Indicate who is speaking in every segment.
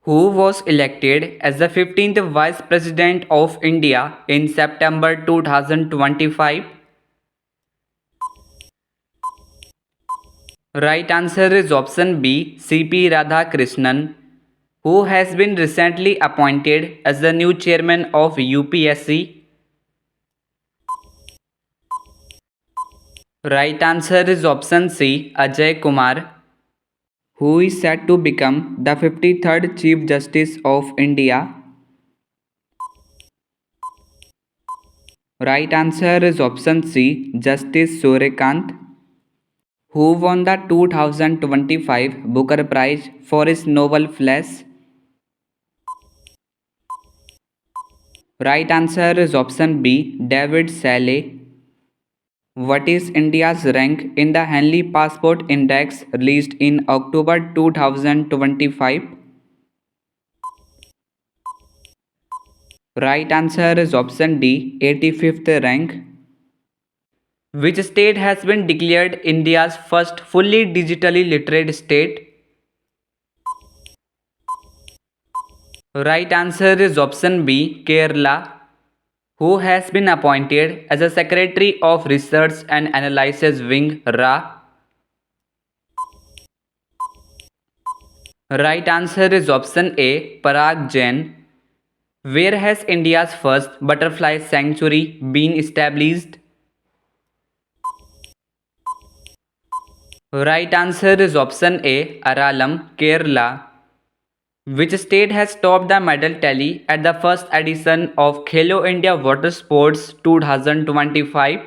Speaker 1: who was elected as the 15th Vice President of India in September 2025? Right answer is option B, C.P. Radhakrishnan, who has been recently appointed as the new chairman of UPSC. Right answer is option C, Ajay Kumar, who is set to become the 53rd Chief Justice of India. Right answer is option C, Justice Suryakant, who won the 2025 Booker Prize for his novel Flash. Right answer is option B, David Saleh. What is India's rank in the Henley Passport Index released in October 2025? Right answer is option D, 85th rank. Which state has been declared India's first fully digitally literate state? Right answer is option B, Kerala, who has been appointed as a Secretary of Research and Analysis Wing RA. Right answer is option A, Parag Jain. Where has India's first butterfly sanctuary been established? Right answer is option A, Aralam, Kerala. Which state has topped the medal tally at the first edition of Khelo India Water Sports 2025?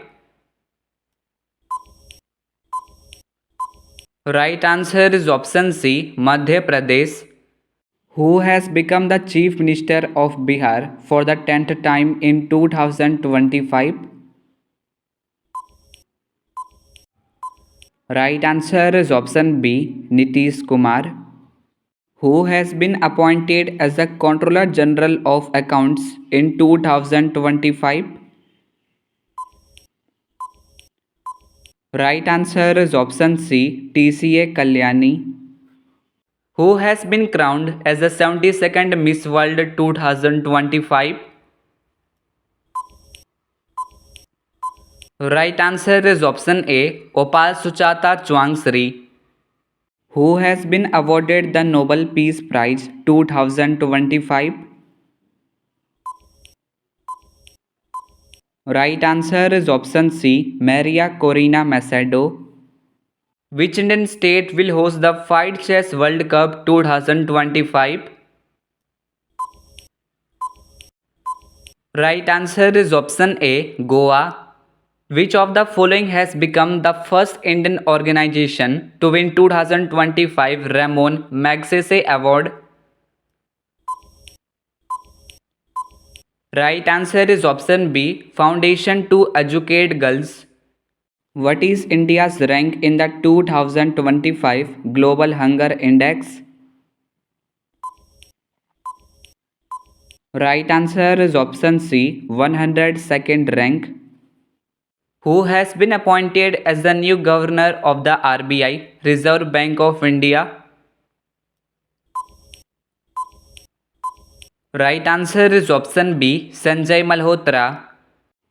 Speaker 1: Right answer is option C, Madhya Pradesh, who has become the Chief Minister of Bihar for the 10th time in 2025. Right answer is option B, Nitish Kumar, who has been appointed as the Controller General of Accounts in 2025. Right answer is option C, TCA Kalyani, who has been crowned as the 72nd Miss World 2025. Right answer is option A, Opal Suchata Chuangsri, who has been awarded the Nobel Peace Prize 2025. Right answer is option C, Maria Corina Macedo. Which Indian state will host the Fight Chess World Cup 2025? Right answer is option A, Goa. Which of the following has become the first Indian organization to win 2025 Ramon Magsaysay Award? Right answer is option B, Foundation to Educate Girls. What is India's rank in the 2025 Global Hunger Index? Right answer is option C, 102nd rank. Who has been appointed as the new governor of the RBI, Reserve Bank of India? Right answer is option B, Sanjay Malhotra.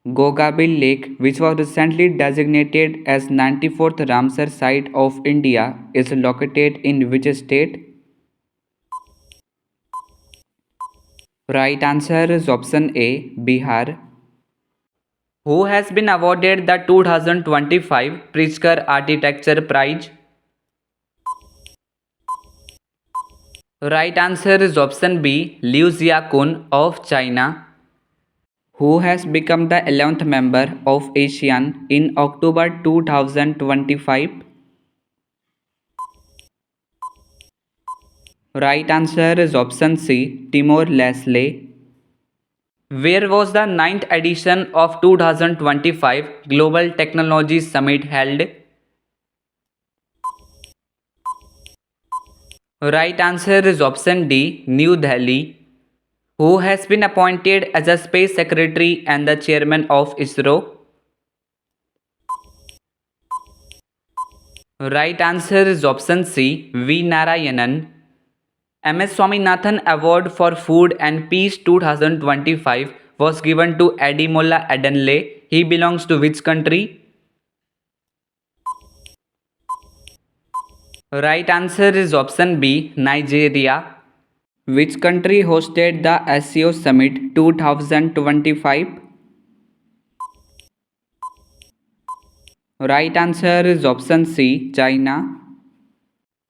Speaker 1: Gogabil Lake, which was recently designated as 94th Ramsar Site of India, is located in which state? Right answer is option A, Bihar. Who has been awarded the 2025 Pritzker Architecture Prize? Right answer is option B, Liu Xiaokun of China, who has become the 11th member of ASEAN in October 2025. Right answer is option C, Timor-Leste. Where was the ninth edition of 2025 Global Technology Summit held? Right answer is option D, New Delhi, who has been appointed as a Space Secretary and the Chairman of ISRO. Right answer is option C, V. Narayanan, MS Swaminathan Award for Food and Peace 2025 was given to Ademola Adenle. He belongs to which country? Right answer is option B, Nigeria. Which country hosted the SEO Summit 2025? Right answer is option C, China.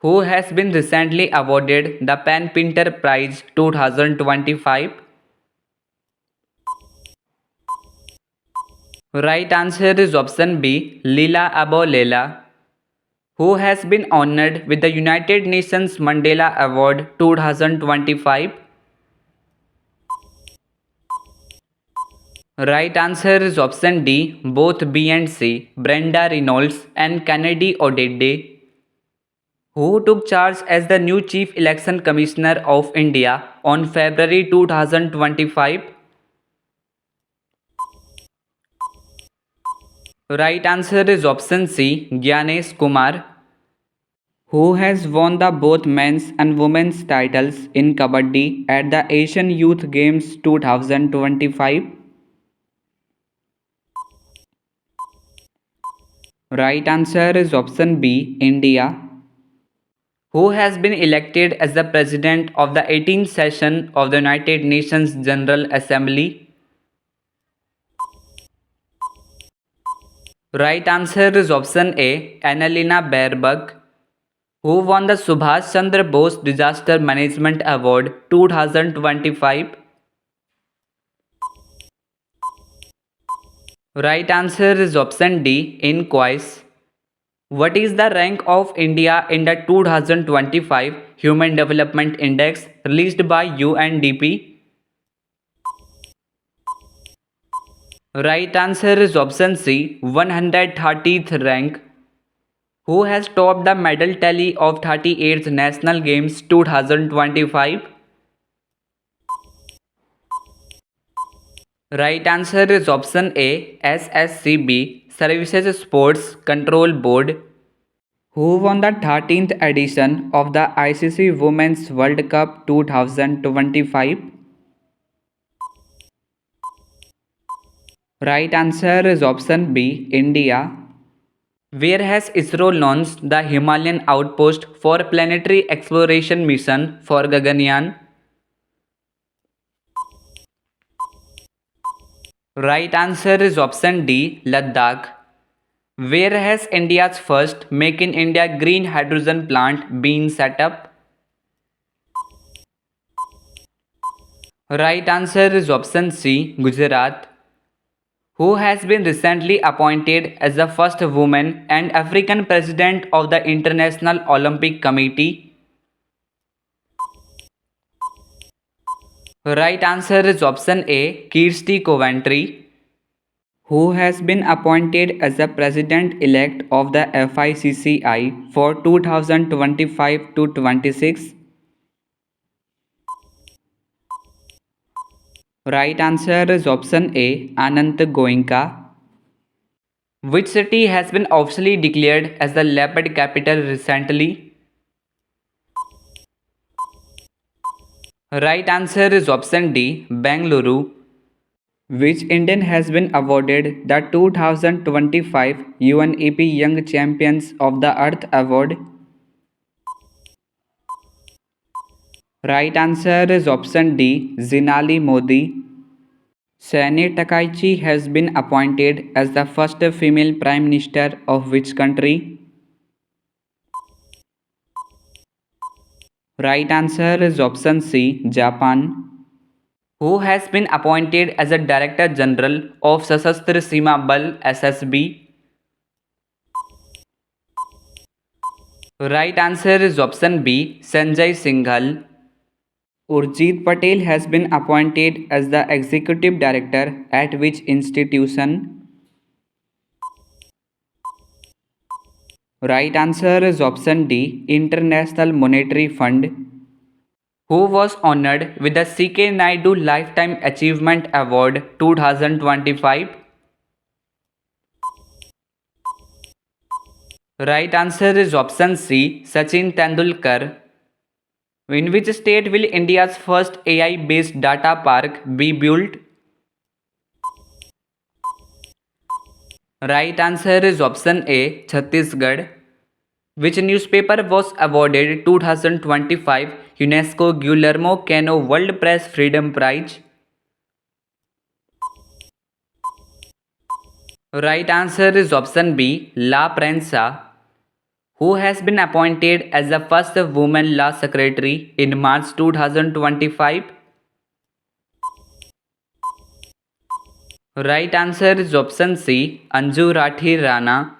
Speaker 1: Who has been recently awarded the Pen Pinter Prize 2025? Right answer is option B, Lila Abolela. Who has been honored with the United Nations Mandela Award 2025? Right answer is option D, both B and C, Brenda Reynolds and Kennedy Odede. Who took charge as the new Chief Election Commissioner of India on February 2025? Right answer is option C, Gyanesh Kumar. Who has won the both men's and women's titles in Kabaddi at the Asian Youth Games 2025? Right answer is option B, India. Who has been elected as the President of the 18th session of the United Nations General Assembly? Right answer is option A, Annalena Baerbock. Who won the Subhash Chandra Bose Disaster Management Award 2025? Right answer is option D, Inquis. What is the rank of India in the 2025 Human Development Index released by UNDP? Right answer is option C, 130th rank. Who has topped the medal tally of 38th National Games 2025? Right answer is option A, SSCB, Services Sports Control Board. Who won the 13th edition of the ICC Women's World Cup 2025? Right answer is option B, India. Where has ISRO launched the Himalayan Outpost for Planetary Exploration Mission for Gaganyaan? Right answer is option D, Ladakh. Where has India's first Make in India green hydrogen plant been set up? Right answer is option C, Gujarat. Who has been recently appointed as the first woman and African president of the International Olympic Committee? Right answer is option A, Kirsty Coventry. Who has been appointed as the president-elect of the FICCI for 2025 to 26? Right answer is option A, Anant Goenka. Which city has been officially declared as the leopard capital recently? Right answer is option D, Bengaluru. Which Indian has been awarded the 2025 UNEP Young Champions of the Earth Award? Right answer is option D, Zinali Modi. Sani Takaichi has been appointed as the first female Prime Minister of which country? Right answer is option C, Japan. Who has been appointed as a Director General of Sashastra Seema Bal SSB? Right answer is option B, Sanjay Singhal. Urjit Patel has been appointed as the Executive Director at which institution? Right answer is option D, International Monetary Fund. Who was honored with the CK Naidu Lifetime Achievement Award 2025? Right answer is option C, Sachin Tendulkar. In which state will India's first AI-based data park be built? Right answer is option A, Chhattisgarh. Which newspaper was awarded 2025 UNESCO Guillermo Cano World Press Freedom Prize? Right answer is option B, La Prensa. Who has been appointed as the first woman law secretary in March 2025? Right answer is option C, Anju Rathi Rana.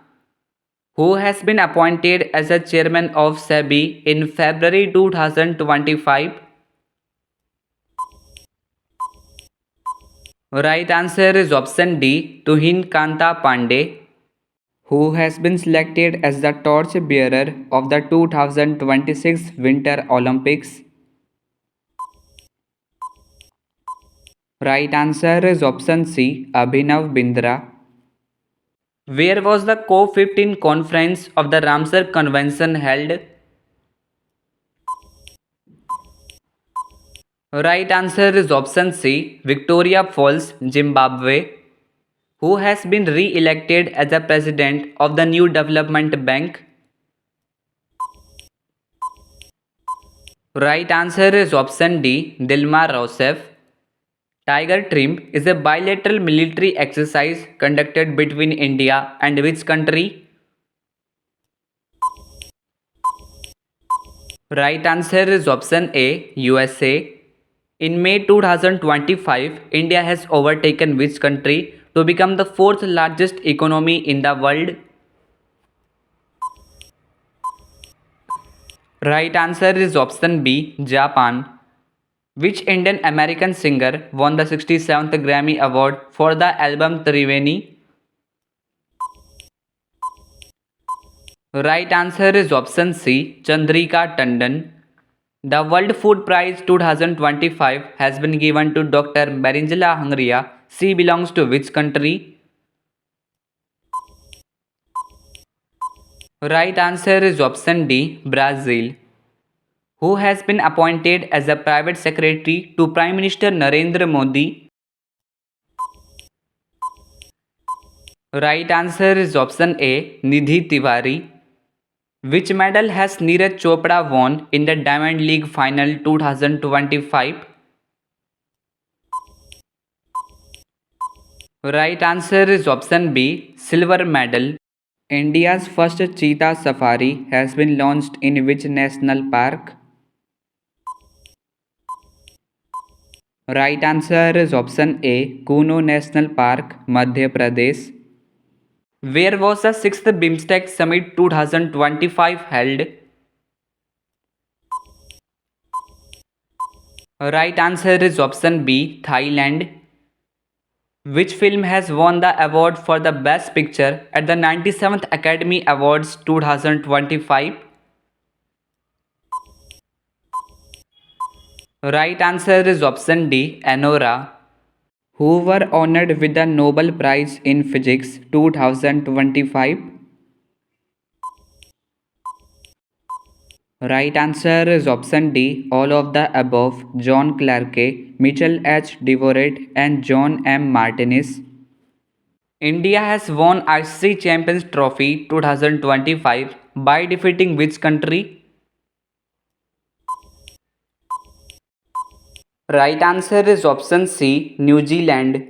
Speaker 1: Who has been appointed as a chairman of SEBI in February 2025? Right answer is option D, Tuhin Kanta Pandey. Who has been selected as the torch bearer of the 2026 Winter Olympics? Right answer is option C, Abhinav Bindra. Where was the COP15 conference of the Ramsar Convention held? Right answer is option C, Victoria Falls, Zimbabwe. Who has been re-elected as the president of the New Development Bank? Right answer is option D, Dilma Rousseff. Tiger Trim is a bilateral military exercise conducted between India and which country? Right answer is option A, USA. In May 2025, India has overtaken which country to become the fourth largest economy in the world? Right answer is option B, Japan. Which Indian American singer won the 67th Grammy Award for the album Triveni? Right answer is option C, Chandrika Tandon. The World Food Prize 2025 has been given to Dr. Beringela Hungria. She belongs to which country? Right answer is option D, Brazil. Who has been appointed as a private secretary to Prime Minister Narendra Modi? Right answer is option A, Nidhi Tiwari. Which medal has Neeraj Chopra won in the Diamond League Final 2025? Right answer is option B, silver medal. India's first cheetah safari has been launched in which national park? Right answer is option A, Kuno National Park, Madhya Pradesh. Where was the 6th BIMSTEC Summit 2025 held? Right answer is option B, Thailand. Which film has won the award for the Best Picture at the 97th Academy Awards 2025? Right answer is option D, Anora. Who were honored with the Nobel Prize in Physics 2025? Right answer is option D, all of the above, John Clarke, Mitchell H. Devoret, and John M. Martinez. India has won ICC Champions Trophy 2025 by defeating which country? Right answer is option C, New Zealand.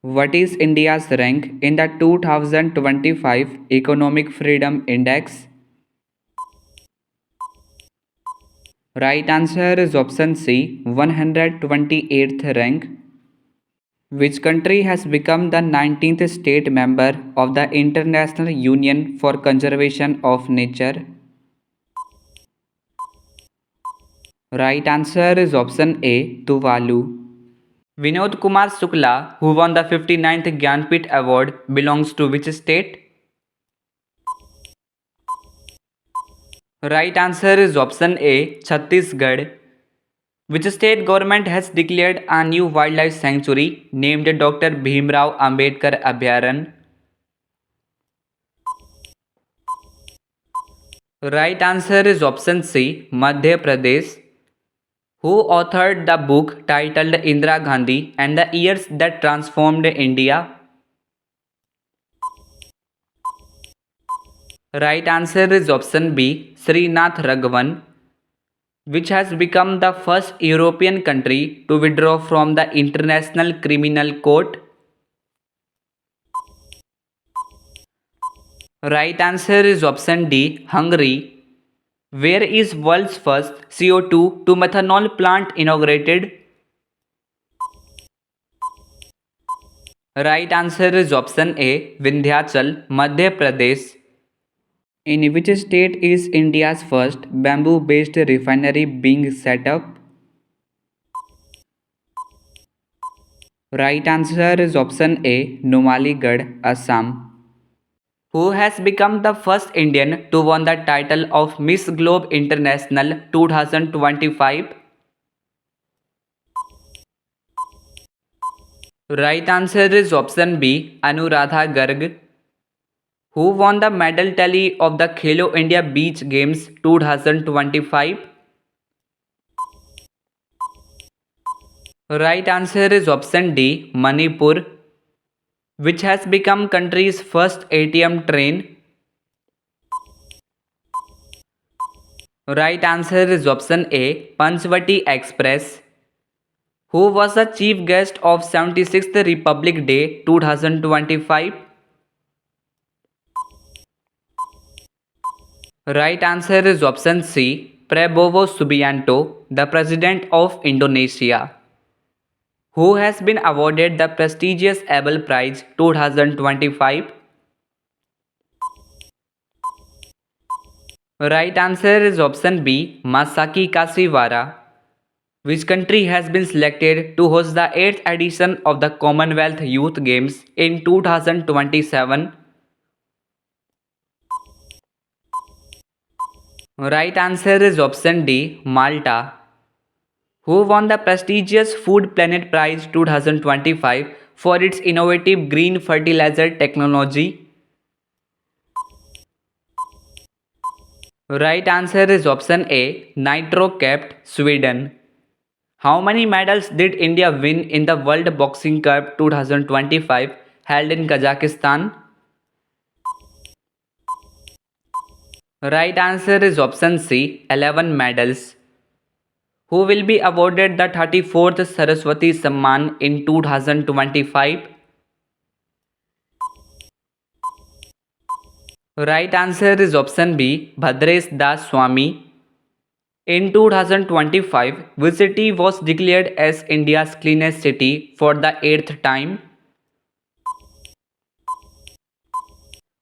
Speaker 1: What is India's rank in the 2025 Economic Freedom Index? Right answer is option C, 128th rank. Which country has become the 19th state member of the International Union for Conservation of Nature? Right answer is option A, Tuvalu. Vinod Kumar Shukla, who won the 59th Gyanpith Award, belongs to which state? Right answer is option A, Chhattisgarh. Which state government has declared a new wildlife sanctuary named Dr. Bhimrao Ambedkar Abhyaran? Right answer is option C, Madhya Pradesh. Who authored the book titled Indira Gandhi and the Years That Transformed India? Right answer is option B, Srinath Raghavan, which has become the first European country to withdraw from the International Criminal Court. Right answer is option D, Hungary. Where is world's first CO2 to methanol plant inaugurated? Right answer is option A, Vindhyachal, Madhya Pradesh. In which state is India's first bamboo-based refinery being set up? Right answer is option A, Numaligarh, Assam. Who has become the first Indian to win the title of Miss Globe International 2025? Right answer is option B, Anuradha Garg. Who won the medal tally of the Khelo India Beach Games 2025? Right answer is option D, Manipur, which has become country's first ATM train. Right answer is option A, Panchvati Express. Who was the chief guest of 76th Republic Day 2025? Right answer is option C, Prabowo Subianto, the President of Indonesia. Who has been awarded the prestigious Abel Prize 2025? Right answer is option B, Masaki Kashiwara. Which country has been selected to host the 8th edition of the Commonwealth Youth Games in 2027? Right answer is option D, Malta. Who won the prestigious Food Planet Prize 2025 for its innovative green fertilizer technology? Right answer is option A, Nitro-Capped, Sweden. How many medals did India win in the World Boxing Cup 2025 held in Kazakhstan? Right answer is option C, 11 medals. Who will be awarded the 34th Saraswati Samman in 2025? Right answer is option B, Bhadresh Das Swami. In 2025, which city was declared as India's cleanest city for the 8th time?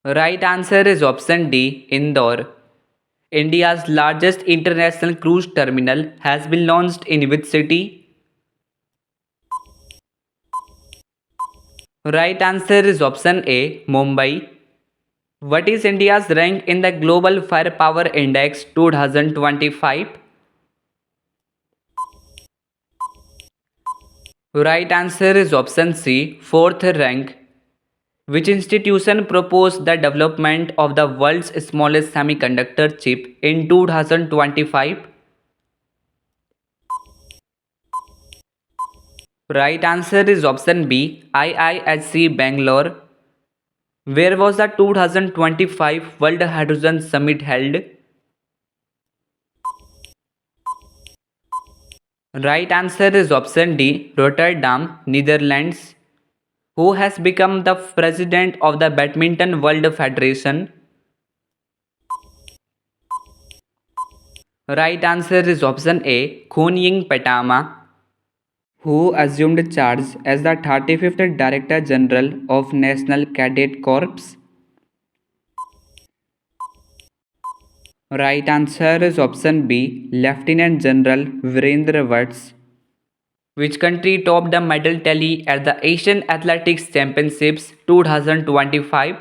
Speaker 1: Right answer is option D, Indore. India's largest international cruise terminal has been launched in which city? Right answer is option A, Mumbai. What is India's rank in the Global Firepower Index 2025? Right answer is option C, 4th rank. Which institution proposed the development of the world's smallest semiconductor chip in 2025? Right answer is option B, IISc Bangalore. Where was the 2025 World Hydrogen Summit held? Right answer is option D, Rotterdam, Netherlands. Who has become the president of the Badminton World Federation? Right answer is option A, Khonying Petama. Who assumed charge as the 35th Director General of National Cadet Corps? Right answer is option B, Lieutenant General Virendra Vats. Which country topped the medal tally at the Asian Athletics Championships 2025?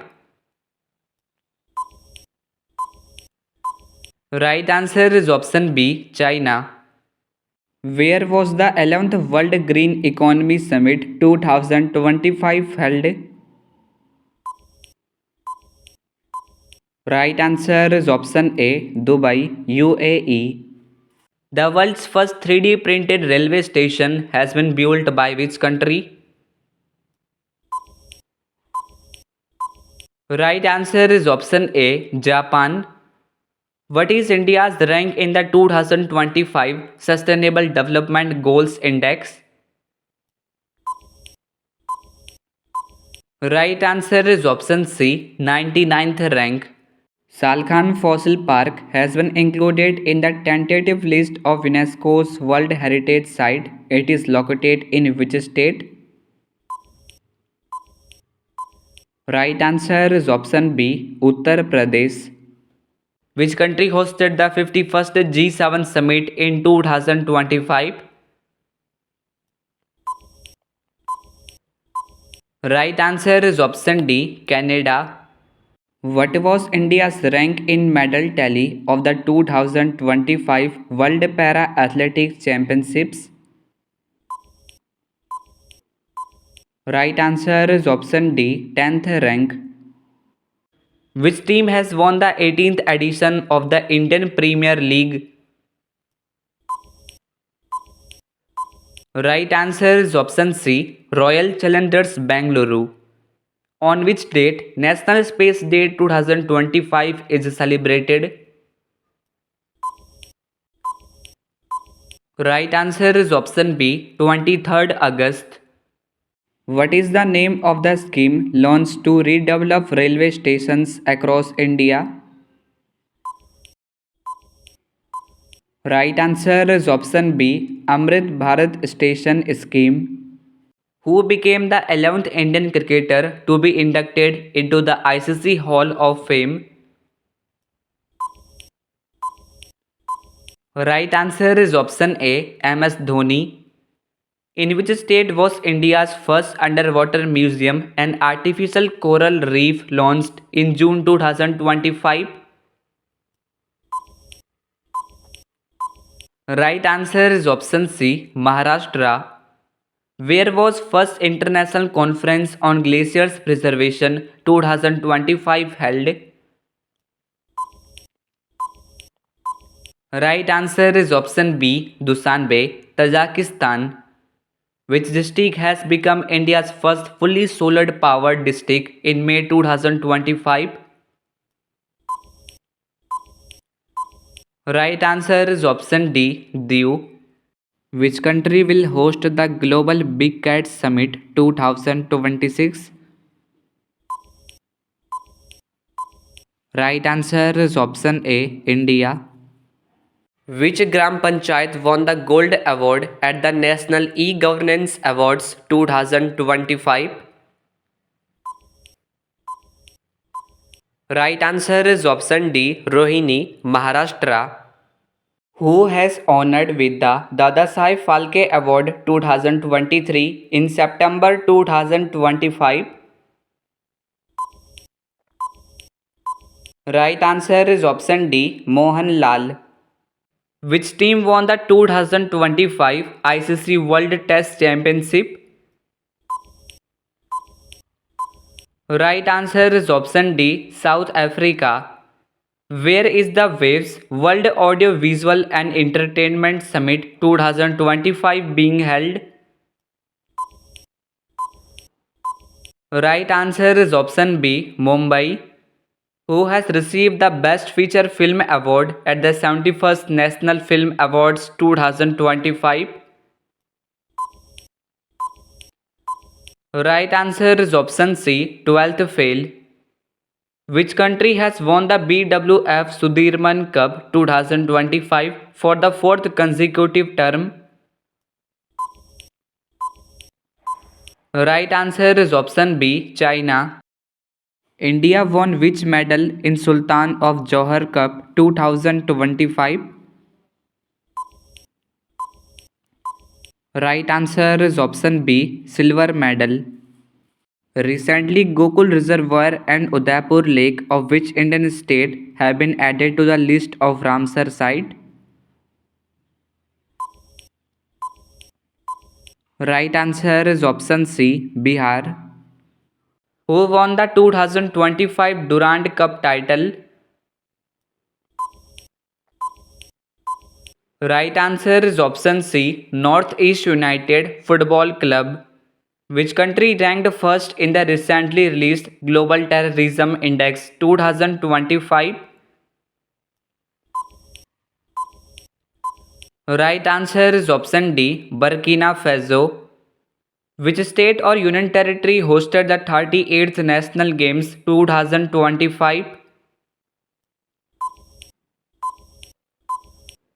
Speaker 1: Right answer is option B, China. Where was the 11th World Green Economy Summit 2025 held? Right answer is option A, Dubai, UAE. The world's first 3D printed railway station has been built by which country? Right answer is option A, Japan. What is India's rank in the 2025 Sustainable Development Goals Index? Right answer is option C, 99th rank. Salkhan Fossil Park has been included in the tentative list of UNESCO's World Heritage Site. It is located in which state? Right answer is option B, Uttar Pradesh. Which country hosted the 51st G7 summit in 2025? Right answer is option D, Canada. What was India's rank in medal tally of the 2025 World Para Athletics Championships? Right answer is option D, 10th rank. Which team has won the 18th edition of the Indian Premier League? Right answer is option C, Royal Challengers Bangalore. On which date National Space Day 2025 is celebrated? Right answer is option B, 23rd August. What is the name of the scheme launched to redevelop railway stations across India? Right answer is option B, Amrit Bharat Station Scheme. Who became the 11th Indian cricketer to be inducted into the ICC Hall of Fame? Right answer is option A, MS Dhoni. In which state was India's first underwater museum and artificial coral reef launched in June 2025? Right answer is option C, Maharashtra. Where was first International Conference on Glaciers Preservation 2025 held? Right answer is option B, Dushanbe, Tajikistan. Which district has become India's first fully solar powered district in May 2025? Right answer is option D, Diu. Which country will host the Global Big Cat Summit 2026? Right answer is option A, India. Which Gram Panchayat won the Gold Award at the National E-Governance Awards 2025? Right answer is option D, Rohini, Maharashtra. Who has honored with the Dadasaheb Phalke Award 2023 in September 2025? Right answer is option D, Mohan Lal. Which team won the 2025 ICC World Test Championship? Right answer is option D, South Africa. Where is the Waves World Audio Visual and Entertainment Summit 2025 being held? Right answer is option B, Mumbai. Who has received the Best Feature Film Award at the 71st National Film Awards 2025? Right answer is option C, 12th Fail. Which country has won the BWF Sudirman Cup 2025 for the fourth consecutive term? Right answer is option B, China. India won which medal in Sultan of Johor Cup 2025? Right answer is option B, silver medal. Recently, Gokul Reservoir and Udaipur Lake of which Indian state have been added to the list of Ramsar site? Right answer is option C, Bihar. Who won the 2025 Durand Cup title? Right answer is option C, Northeast United Football Club. Which country ranked first in the recently released Global Terrorism Index 2025? Right answer is option D, Burkina Faso. Which state or union territory hosted the 38th National Games 2025?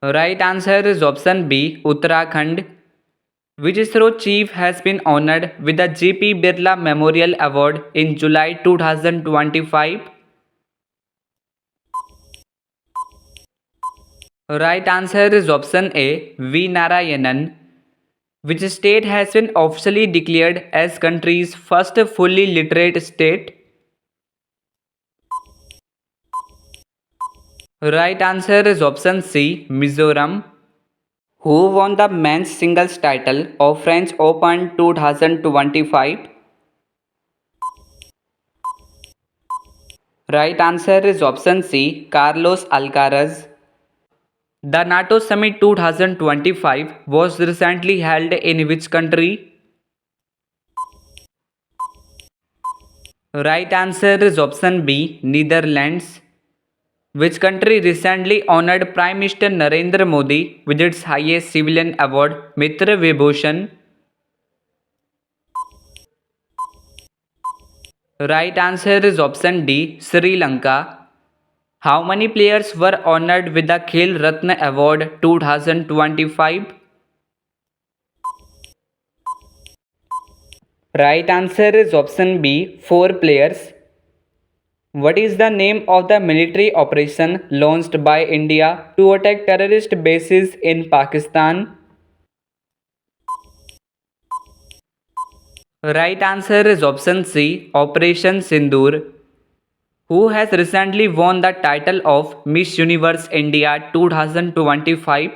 Speaker 1: Right answer is option B, Uttarakhand. Which ISRO chief has been honored with the J.P. Birla Memorial Award in July 2025? Right answer is option A, V. Narayanan. Which state has been officially declared as country's first fully literate state? Right answer is option C, Mizoram. Who won the men's singles title of French Open 2025? Right answer is option C, Carlos Alcaraz. The NATO Summit 2025 was recently held in which country? Right answer is option B, Netherlands. Which country recently honored Prime Minister Narendra Modi with its highest civilian award, Mitra Vibhushan? Right answer is option D, Sri Lanka. How many players were honored with the Khel Ratna Award 2025? Right answer is option B, 4 players. What is the name of the military operation launched by India to attack terrorist bases in Pakistan? Right answer is option C, Operation Sindoor. Who has recently won the title of Miss Universe India 2025?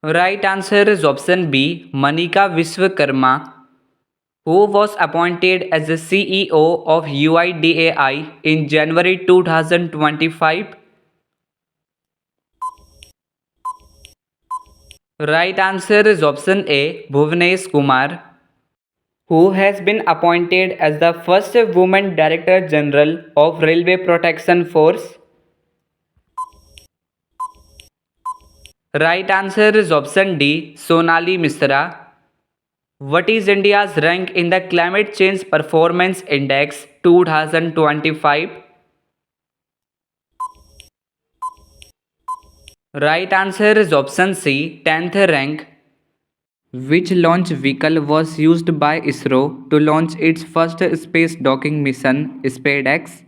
Speaker 1: Right answer is option B, Manika Vishwakarma. Who was appointed as the CEO of UIDAI in January 2025? Right answer is option A, Bhuvnesh Kumar. Who has been appointed as the first woman Director General of Railway Protection Force? Right answer is option D, Sonali Misra. What is India's rank in the Climate Change Performance Index 2025? Right answer is option C, 10th rank. Which launch vehicle was used by ISRO to launch its first space docking mission, SpaceX?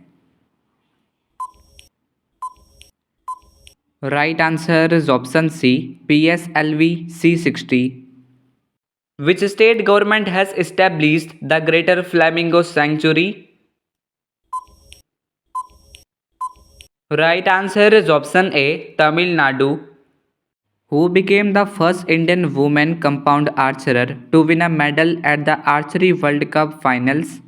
Speaker 1: Right answer is option C, PSLV C-60. Which state government has established the Greater Flamingo Sanctuary? Right answer is option A, Tamil Nadu. Who became the first Indian woman compound archer to win a medal at the Archery World Cup finals?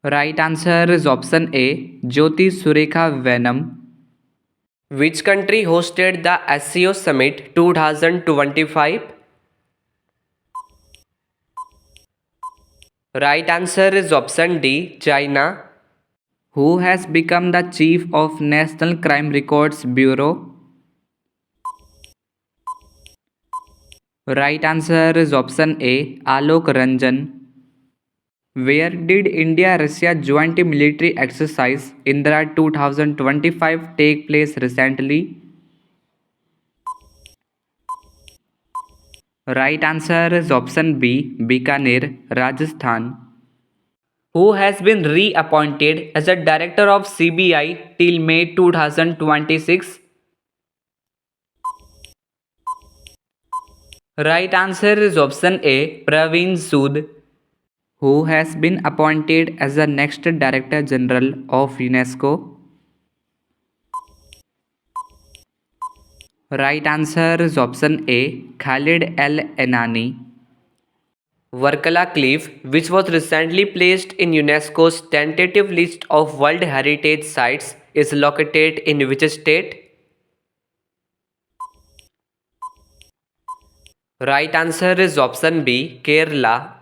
Speaker 1: Right answer is option A, Jyoti Surekha Venam. Which country hosted the SCO Summit 2025? Right answer is option D, China. Who has become the chief of National Crime Records Bureau? Right answer is option A, Alok Ranjan. Where did India-Russia joint military exercise Indra 2025 take place recently? Right answer is option B, Bikaner, Rajasthan. Who has been reappointed as a director of CBI till May 2026? Right answer is option A, Praveen Sood. Who has been appointed as the next Director General of UNESCO? Right answer is option A, Khalid Al Enani.
Speaker 2: Varkala Cliff, which was recently placed in UNESCO's tentative list of World Heritage Sites, is located in which state? Right answer is option B, Kerala.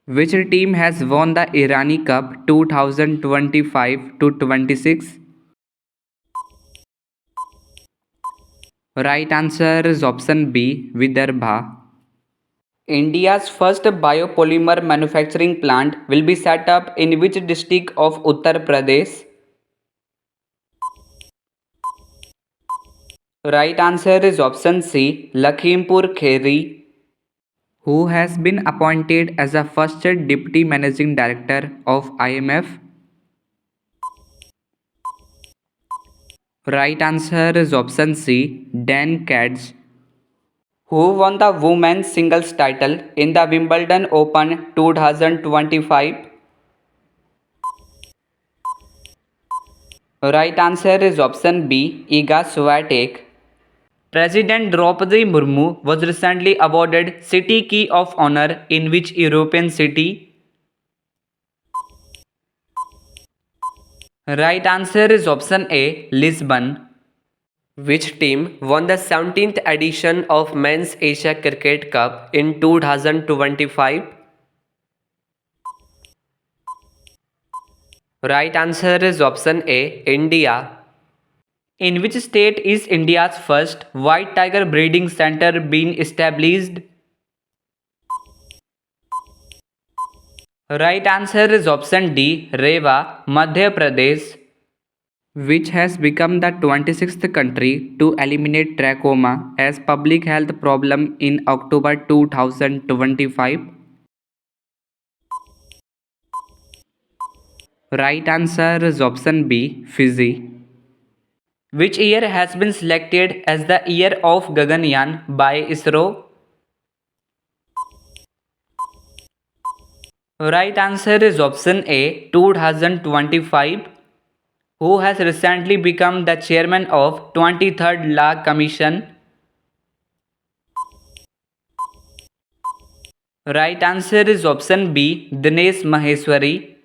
Speaker 1: Which team has won the Irani Cup 2025 to 26? Right answer is option B, Vidarbha. India's first biopolymer manufacturing plant will be set up in which district of Uttar Pradesh? Right answer is option C, Lakhimpur Kheri. Who has been appointed as the first Deputy Managing Director of IMF? Right answer is option C, Dan Katz. Who won the women's singles title in the Wimbledon Open 2025? Right answer is option B, Iga Swiatek. President Draupadi Murmu was recently awarded City Key of Honor in which European city? Right answer is option A, Lisbon.
Speaker 2: Which team won the 17th edition of Men's Asia Cricket Cup in 2025? Right answer is option A, India.
Speaker 1: In which state is India's first white tiger breeding center being established? Right answer is option D, Rewa, Madhya Pradesh. Which has become the 26th country to eliminate trachoma as public health problem in October 2025? Right answer is option B, Fiji. Which year has been selected as the year of Gaganyaan by ISRO? Right answer is option A, 2025. Who has recently become the chairman of 23rd Law Commission? Right answer is option B, Dinesh Maheshwari.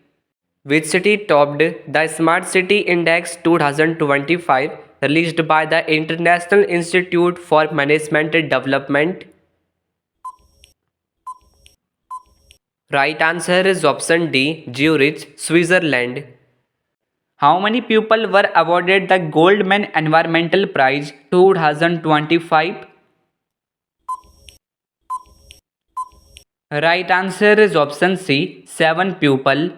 Speaker 2: Which city topped the Smart City Index 2025 released by the International Institute for Management Development? Right answer is option D, Zurich, Switzerland.
Speaker 1: How many people were awarded the Goldman Environmental Prize 2025? Right answer is option C, 7 people.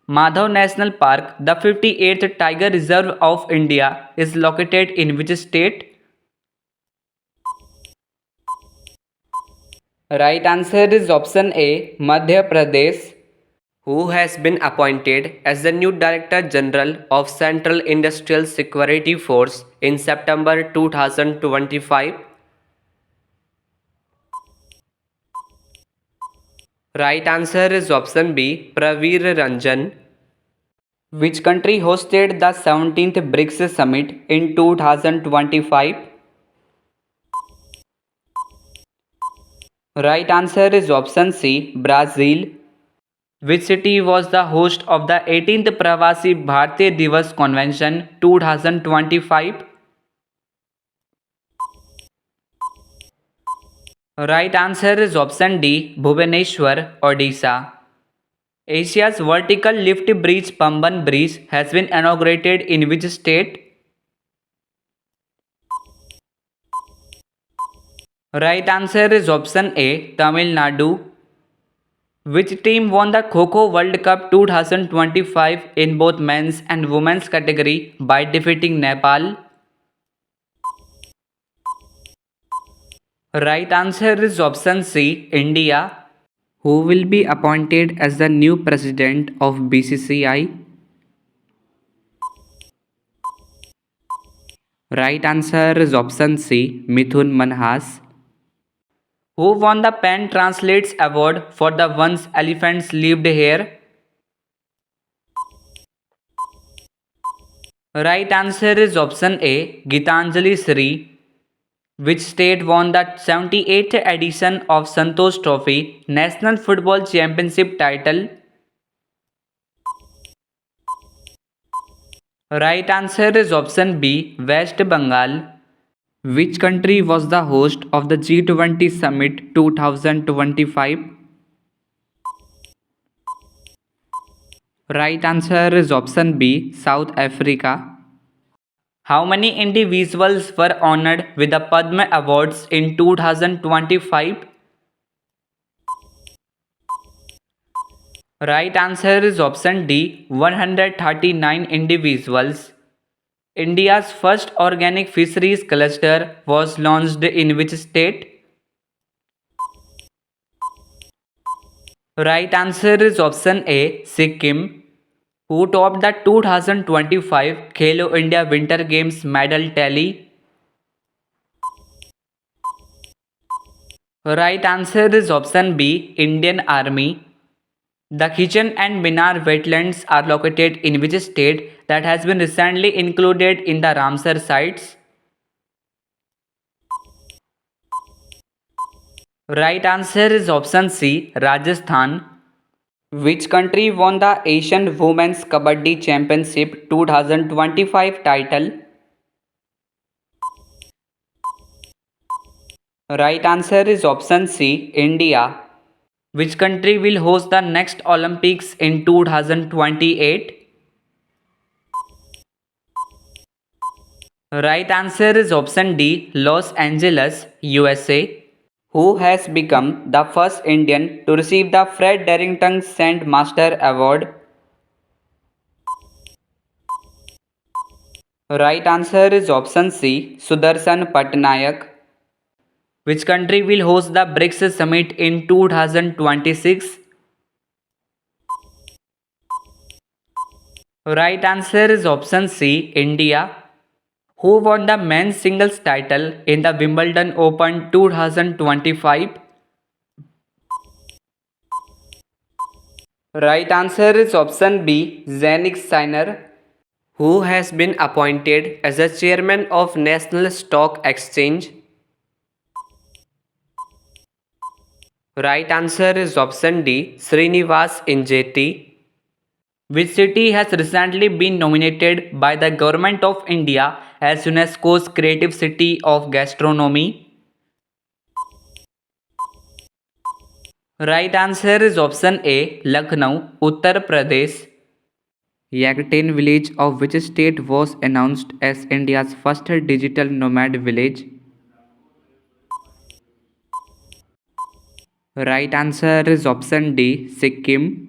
Speaker 1: Madhav National Park, the 58th Tiger Reserve of India, is located in which state? Right answer is option A, Madhya Pradesh.
Speaker 2: Who has been appointed as the new Director General of Central Industrial Security Force in September 2025? Right answer is option B, Praveer Ranjan.
Speaker 1: Which country hosted the 17th BRICS Summit in 2025? Right answer is option C, Brazil. Which city was the host of the 18th Pravasi Bharatiya Divas Convention 2025? Right answer is option D, Bhubaneswar, Odisha. Asia's vertical lift bridge Pamban Bridge has been inaugurated in which state? Right answer is option A, Tamil Nadu. Which team won the Kho-Kho World Cup 2025 in both men's and women's category by defeating Nepal? Right answer is option C, India. Who will be appointed as the new president of BCCI? Right answer is option C, Mithun Manhas. Who won the Pen Translates Award for the Once Elephants Lived Here? Right answer is option A, Gitanjali Sri. Which state won the 78th edition of Santosh Trophy National Football Championship title? Right answer is option B, West Bengal. Which country was the host of the G20 Summit 2025? Right answer is option B, South Africa. How many individuals were honored with the Padma Awards in 2025? Right answer is option D, 139 individuals. India's first organic fisheries cluster was launched in which state? Right answer is option A, Sikkim. Who topped the 2025 Khelo India Winter Games medal tally? Right answer is option B, Indian Army. The Kitchen and Minar wetlands are located in which state that has been recently included in the Ramsar sites? Right answer is option C, Rajasthan. Which country won the Asian Women's Kabaddi Championship 2025 title? Right answer is option C, India. Which country will host the next Olympics in 2028? Right answer is option D, Los Angeles, USA. Who has become the first Indian to receive the Fred Darrington Sandmaster Award? Right answer is option C, Sudarshan Patnaik. Which country will host the BRICS summit in 2026? Right answer is option C, India. Who won the men's singles title in the Wimbledon Open 2025? Right answer is option B, Jannik Sinner.
Speaker 2: Who has been appointed as the chairman of National Stock Exchange? Right answer is option D, Srinivas Injeti.
Speaker 1: Which city has recently been nominated by the Government of India as UNESCO's Creative City of Gastronomy? Right answer is option A, Lucknow, Uttar Pradesh. Yagatain village of which state was announced as India's first digital nomad village? Right answer is option D, Sikkim.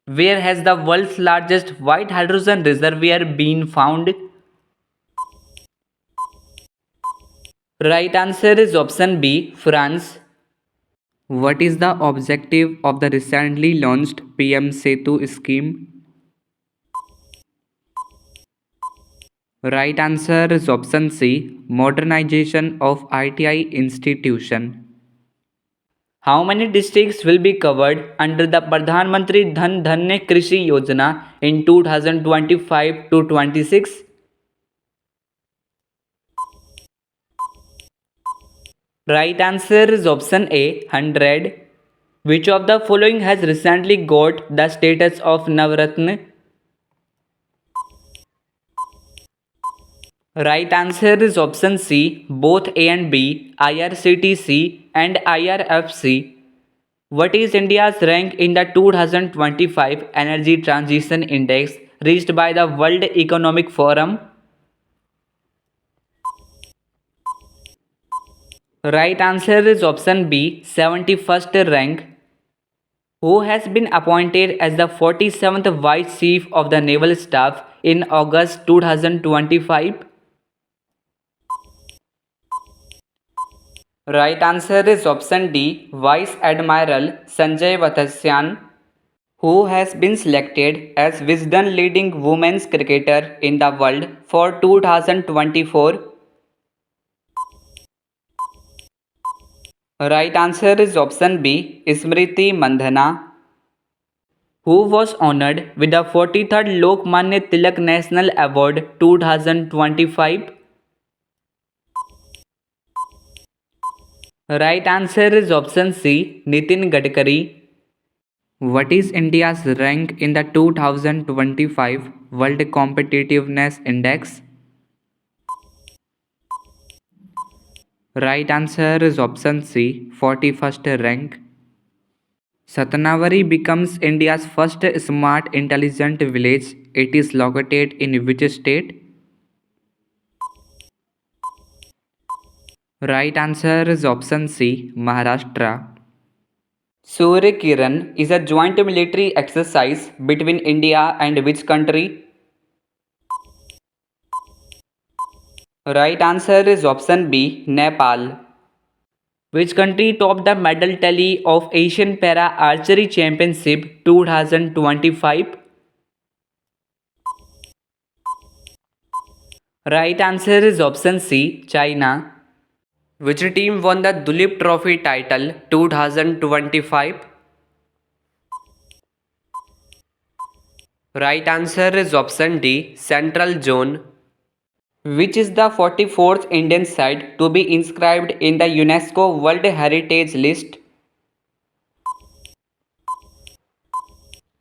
Speaker 1: Where has the world's largest white hydrogen reservoir been found? Right answer is option B, France. What is the objective of the recently launched PM Setu scheme? Right answer is option C, modernization of ITI institution. How many districts will be covered under the Pradhan Mantri Dhan Dhanya Krishi Yojana in 2025 to 26? Right answer is option A, 100. Which of the following has recently got the status of Navratna? Right answer is option C, both A and B, IRCTC and IRFC. What is India's rank in the 2025 Energy Transition Index reached by the World Economic Forum? Right answer is option B, 71st rank. Who has been appointed as the 47th Vice Chief of the Naval Staff in August 2025? Right answer is option D, Vice Admiral Sanjay Vatsyan. Who has been selected as Wisden leading women's cricketer in the world for 2024? Right answer is option B, Smriti Mandhana. Who was honored with the 43rd Lokmanya Tilak National Award 2025? Right answer is option C, Nitin Gadkari. What is India's rank in the 2025 World Competitiveness Index? Right answer is option C, 41st rank. Satnavari becomes India's first smart intelligent village. It is located in which state? Right answer is option C, Maharashtra. Surya Kiran is a joint military exercise between India and which country? Right answer is option B, Nepal. Which country topped the medal tally of Asian Para Archery Championship 2025? Right answer is option C, China.
Speaker 2: Which team won the Dulip Trophy title 2025? Right answer is option D, Central Zone.
Speaker 1: Which is the 44th Indian site to be inscribed in the UNESCO World Heritage List?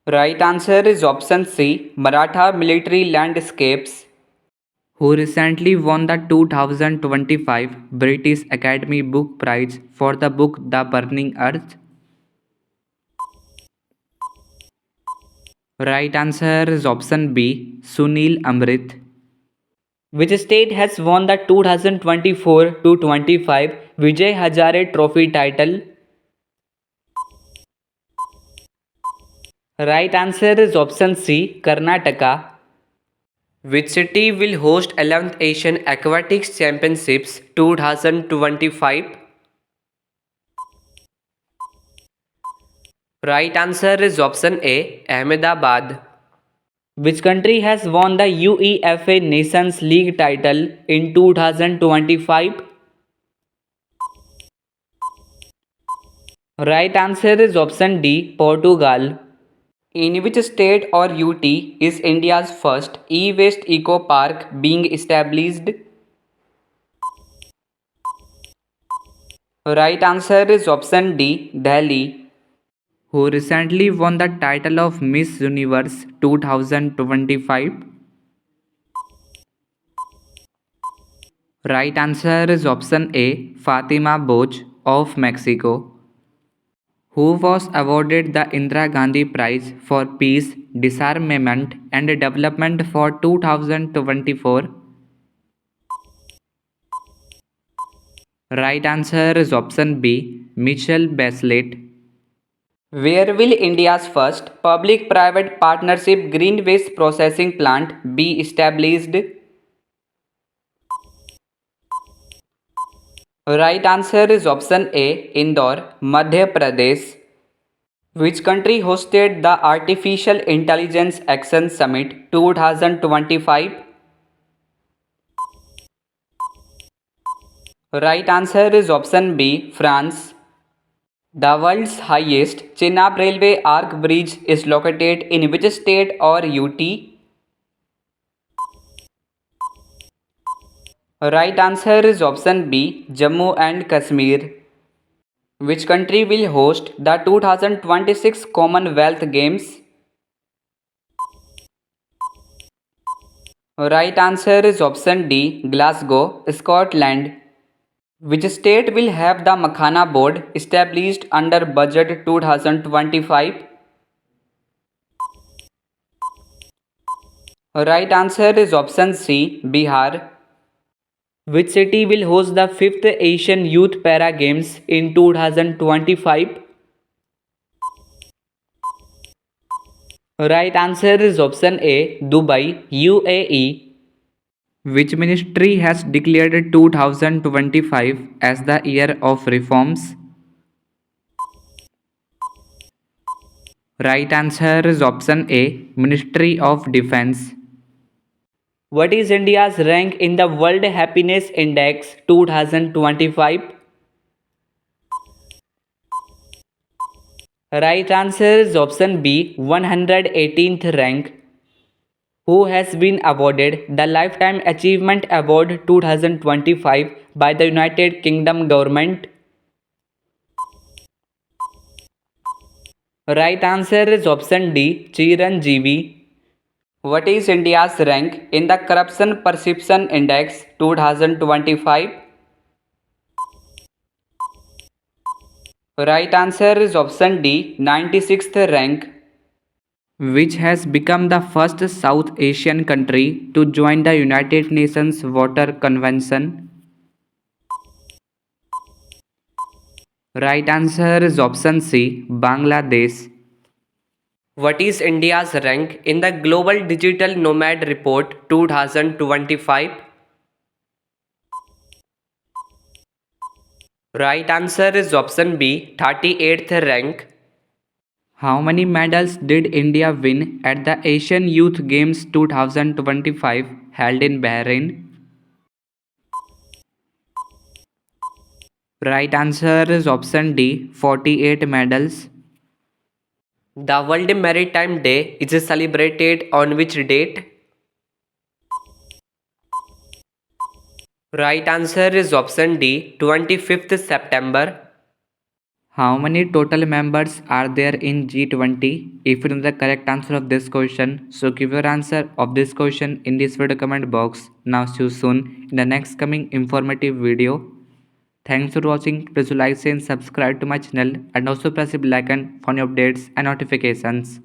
Speaker 1: Right answer is option C, Maratha Military Landscapes. Who recently won the 2025 British Academy Book Prize for the book The Burning Earth? Right answer is option B, Sunil Amrit. Which state has won the 2024 to 25 Vijay Hazare Trophy title? Right answer is option C, Karnataka.
Speaker 2: Which city will host 11th Asian Aquatics Championships 2025? Right answer is option A, Ahmedabad.
Speaker 1: Which country has won the UEFA Nations League title in 2025? Right answer is option D, Portugal. In which state or UT is India's first e-waste eco park being established? Right answer is option D, Delhi. Who recently won the title of Miss Universe 2025? Right answer is option A, Fatima Bosch of Mexico. Who was awarded the Indira Gandhi Prize for Peace, Disarmament and Development for 2024? Right answer is option B, Michelle Bachelet. Where will India's first public-private partnership green waste processing plant be established? Right answer is option A, Indore, Madhya Pradesh. Which country hosted the Artificial Intelligence Action Summit 2025? Right answer is option B, France. The world's highest Chenab Railway Arc Bridge is located in which state or UT? Right answer is option B, Jammu and Kashmir. Which country will host the 2026 Commonwealth Games? Right answer is option D, Glasgow, Scotland. Which state will have the Makhana Board established under Budget 2025? Right answer is option C, Bihar. Which city will host the 5th Asian Youth Para Games in 2025? Right answer is option A, Dubai, UAE. Which ministry has declared 2025 as the year of reforms? Right answer is option A, Ministry of Defense. What is India's rank in the World Happiness Index 2025? Right answer is option B, 118th rank. Who has been awarded the Lifetime Achievement Award 2025 by the United Kingdom government? Right answer is option D, Chiranjeevi. What is India's rank in the Corruption Perception Index 2025? Right answer is option D, 96th rank. Which has become the first South Asian country to join the United Nations Water Convention? Right answer is option C, Bangladesh.
Speaker 2: What is India's rank in the Global Digital Nomad Report 2025? Right answer is option B, 38th rank.
Speaker 1: How many medals did India win at the Asian Youth Games 2025 held in Bahrain? Right answer is option D, 48 medals.
Speaker 2: The World Maritime Day is celebrated on which date? Right answer is option D, 25th September.
Speaker 1: How many total members are there in G20? If you know the correct answer of this question, so give your answer of this question in this video comment box. Now see you soon in the next coming informative video. Thanks for watching. Please like, share and subscribe to my channel and also press the bell icon for new updates and notifications.